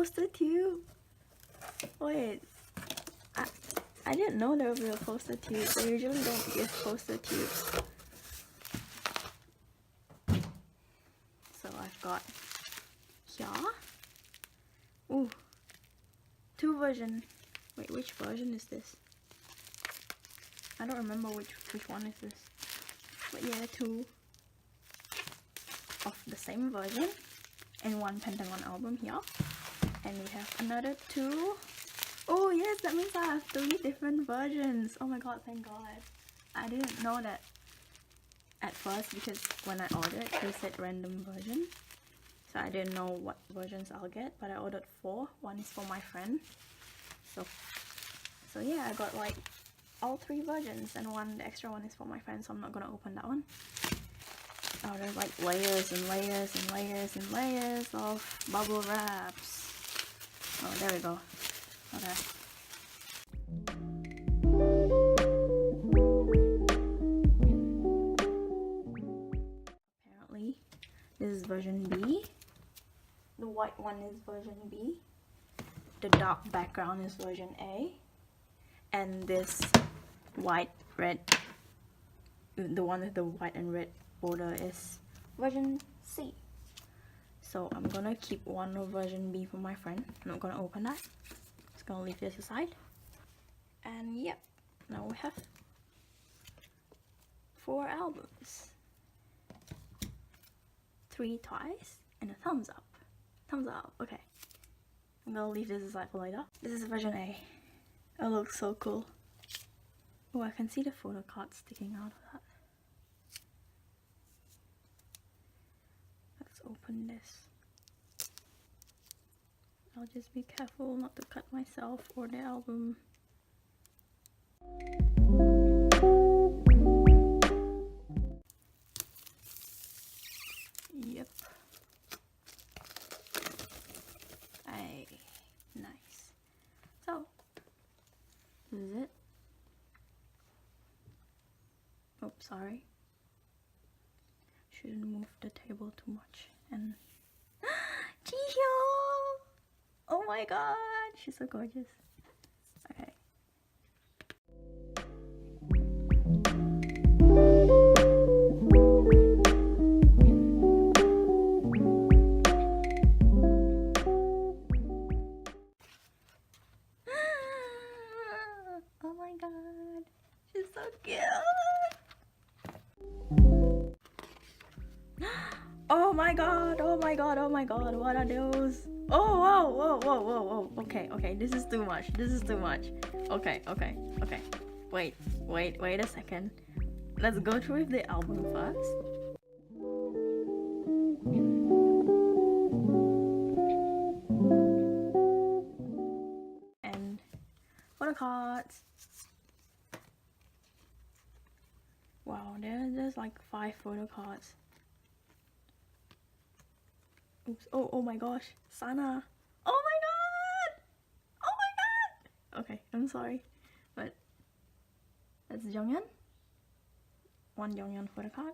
poster tube. Wait, I didn't know there would be a poster tube. They usually don't give poster tubes. So I've got here. Ooh, 2 versions. Wait, which version is this? I don't remember which one is this. But yeah, 2 of the same version and 1 Pentagon album here. And we have another 2. Oh yes, that means I have 3 different versions. Oh my god, thank god. I didn't know that at first because when I ordered they said random version. So I didn't know what versions I'll get, but I ordered 4. 1 is for my friend. So yeah, I got like all 3 versions, and the extra one is for my friend, so I'm not gonna open that one. Oh, there's like layers and layers and layers and layers of bubble wraps. Oh, there we go. Okay. Apparently, this is version B. The white one is version B. The dark background is version A. And this white, red, the one with the white and red border is version C. So I'm gonna keep one of version B for my friend. I'm not gonna open that. Just gonna leave this aside. And yep, now we have 4 albums. 3 twice and a thumbs up. Thumbs up, okay. I'm gonna leave this aside for later. This is version A. It looks so cool. Oh, I can see the photo card sticking out of that. Let's open this. I'll just be careful not to cut myself or the album. Yep. Hey, nice. So, this is it. Oh, sorry. Shouldn't move the table too much. And Jihyo! Oh my god, she's so gorgeous. Okay. Oh my god, she's so cute. Oh my god, oh my god, oh my god, what are those? Oh, whoa, whoa, whoa, whoa, whoa. Okay, okay, this is too much. This is too much. Okay, okay, okay. Wait a second. Let's go through with the album first. And photo cards. Wow, there's like 5 photo cards. Oops. Oh my gosh, Sana. Oh my god! Oh my god! Okay, I'm sorry, but that's Jonghyun. 1 Jonghyun photo card.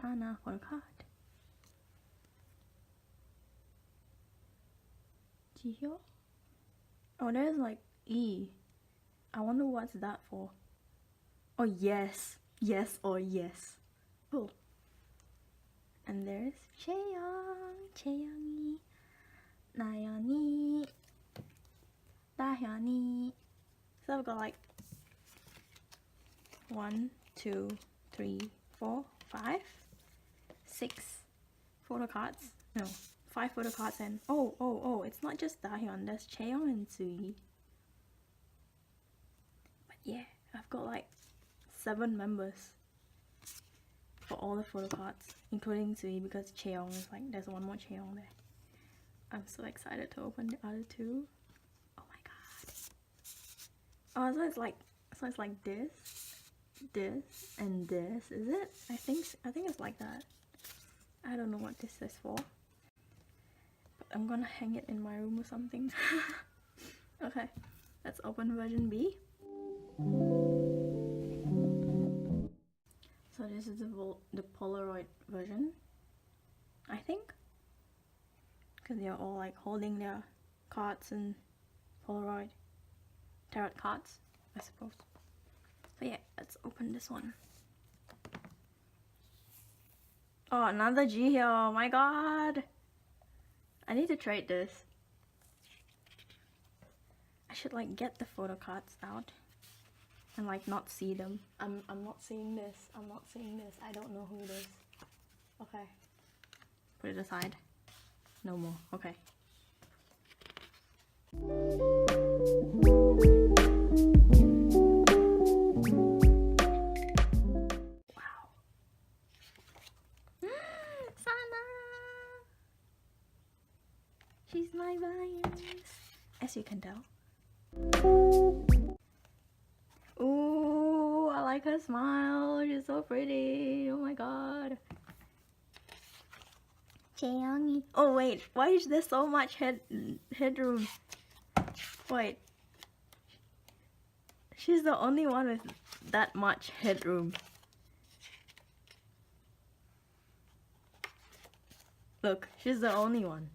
Sana photo card. Jihyo. Oh, there's like E. I wonder what's that for. Oh yes, yes or yes. Cool. And there's Chaeyoung, Chaeyoungi, Nayeon이, Dahyun이. So I've got like 1, 2, 3, 4, 5, 6 photo cards. No, 5 photo cards and oh, it's not just Dahyun, there's Chaeyoung and Tsuyi. But yeah, I've got like 7 members for all the photo cards, including Tsuyi, because Chaeyoung is like, there's one more Chaeyoung there. I'm so excited to open the other 2. Oh my god. Oh, so it's like this, and this, is it? I think it's like that. I don't know what this is for, but I'm gonna hang it in my room or something. Okay, let's open version B. So this is the Polaroid version, I think. because they're all like holding their cards and Polaroid tarot cards, I suppose. So yeah, let's open this one. Oh, another G-Hill, oh my god! I need to trade this. I should like get the photo cards out and like not see them. I'm not seeing this. I'm not seeing this. I don't know who it is. Okay. Put it aside. No more. Okay. Wow. Sana! She's my vibes. As you can tell. Ooh, I like her smile. She's so pretty. Oh my god. Chaeyoungi. Oh wait, why is there so much headroom? Wait. She's the only one with that much headroom. Look, she's the only one.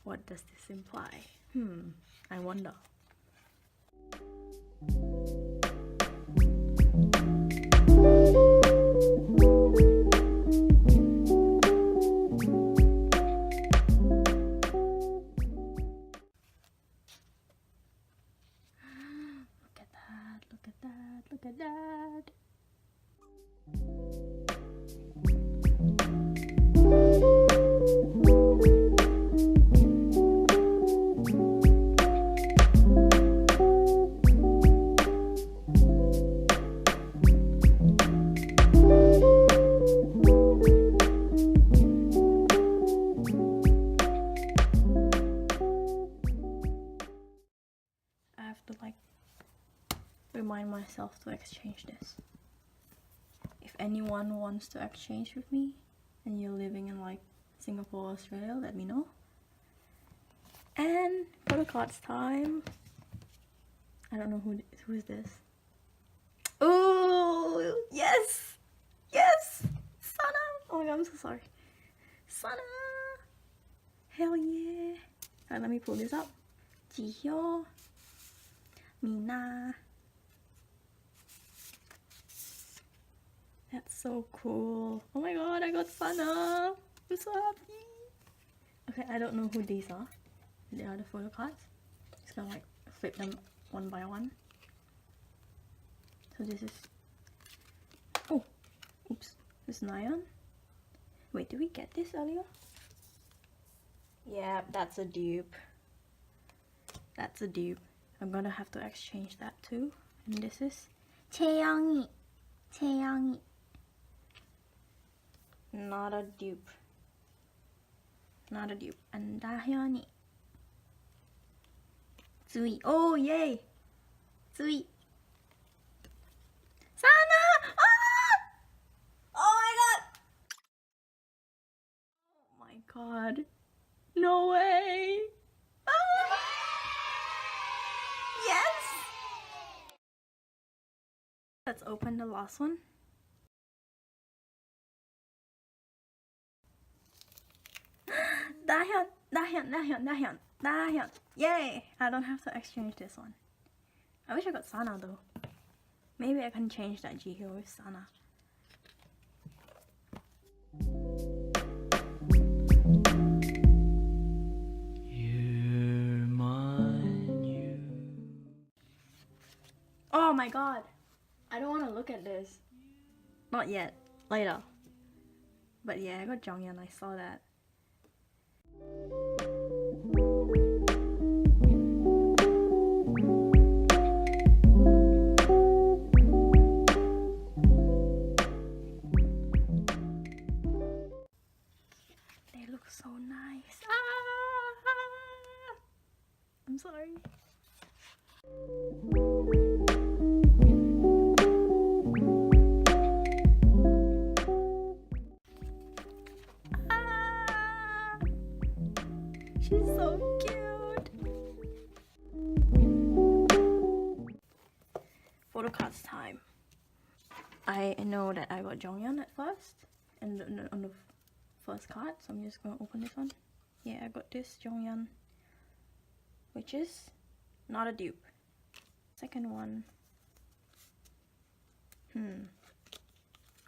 What does this imply? I wonder. Look at that, look at that. I have to like remind myself to exchange this. If anyone wants to exchange with me and you're living in like Singapore or Australia, let me know. And photo cards time. I don't know who is this. Oh yes, yes, Sana. Oh my god, I'm so sorry, Sana. Hell yeah. Alright, let me pull this up. Ji-hyo, Mina. That's so cool. Oh my god, I got Sana. I'm so happy. Okay, I don't know who these are. They are the photo cards. Just gonna like flip them one by one. So this is... Oh, oops. This is Nyan. Wait, did we get this earlier? Yeah, that's a dupe. That's a dupe. I'm gonna have to exchange that too. And this is Chaeyoungi. Chaeyoungi. Not a dupe. Not a dupe. And Dahyoni. Tsui. Oh yay! Tsui. Sana! Ah! Oh my god. No way! Ah! Yes! Let's open the last one. Dahyun, Dahyun, Dahyun, Dahyun, Dahyun. Yay! I don't have to exchange this one. I wish I got Sana though. Maybe I can change that Ji-hyo with Sana. You're mine, you. Oh my god! I don't want to look at this. Not yet. Later. But yeah, I got Jonghyun. I saw that. They look so nice. Ah! I'm sorry. Ah! She's so cute. Photo cards time. I know that I got Jonghyun at first, and on the first card, so I'm just gonna open this one. Yeah, I got this Jonghyun, which is not a dupe. Second one.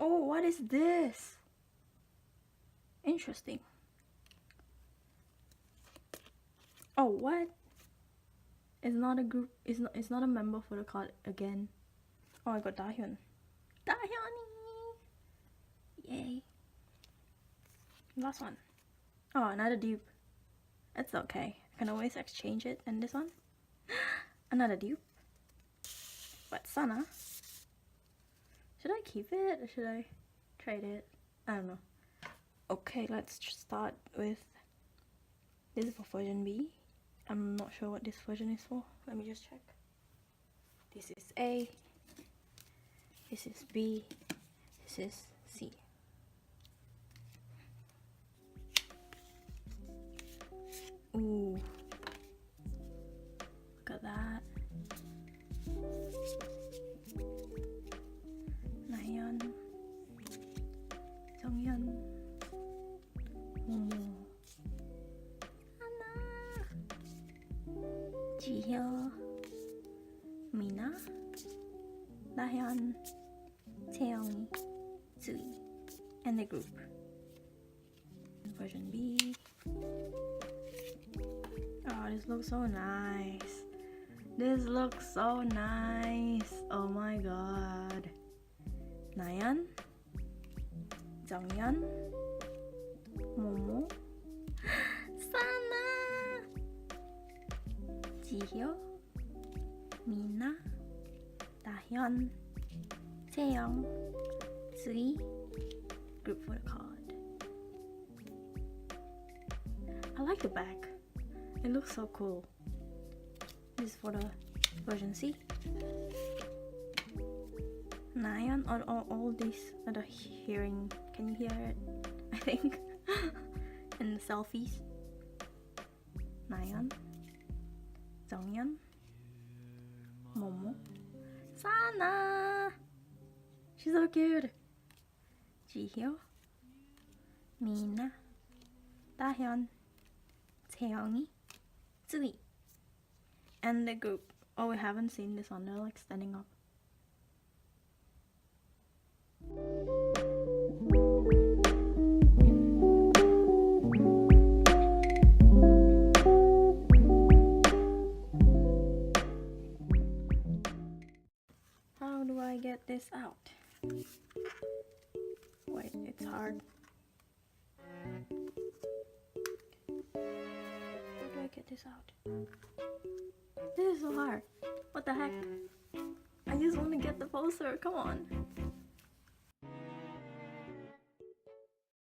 Oh, what is this? Interesting. Oh, what? It's not a group. It's not a member for the card again. Oh, I got Dahyun. Dahyun! Yay. Last one. Oh, another dupe. It's okay. I can always exchange it. And this one? Another dupe. But Sana. Should I keep it or should I trade it? I don't know. Okay, let's just start with this is for version B. I'm not sure what this version is for. Let me just check. This is A. This is B. This is C. Ooh. Look at that. Nayeon. Jonghyun. Momo. Anna. Jihyo. Mina. Dahyun. Taeyoung. Sui. And the group. Version B. Oh, this looks so nice. This looks so nice. Oh my god. Nayeon, Jonghyun, Momo, Sana, Jihyo, Mina, Dahyun, Taeyoung, Sui, group for the card. I like the back. It looks so cool. This is for the version C. Nayeon, all these are the hearing. Can you hear it? I think. And the selfies. Nayeon, Jonghyun, Momo, Sana. She's so cute. Jihyo, Mina, Dahyun, Taeyoung, Sui, and the group. Oh, we haven't seen this one. They're like standing up. How do I get this out? Wait, it's hard. How do I get this out? This is so hard. What the heck? I just want to get the poster. Come on.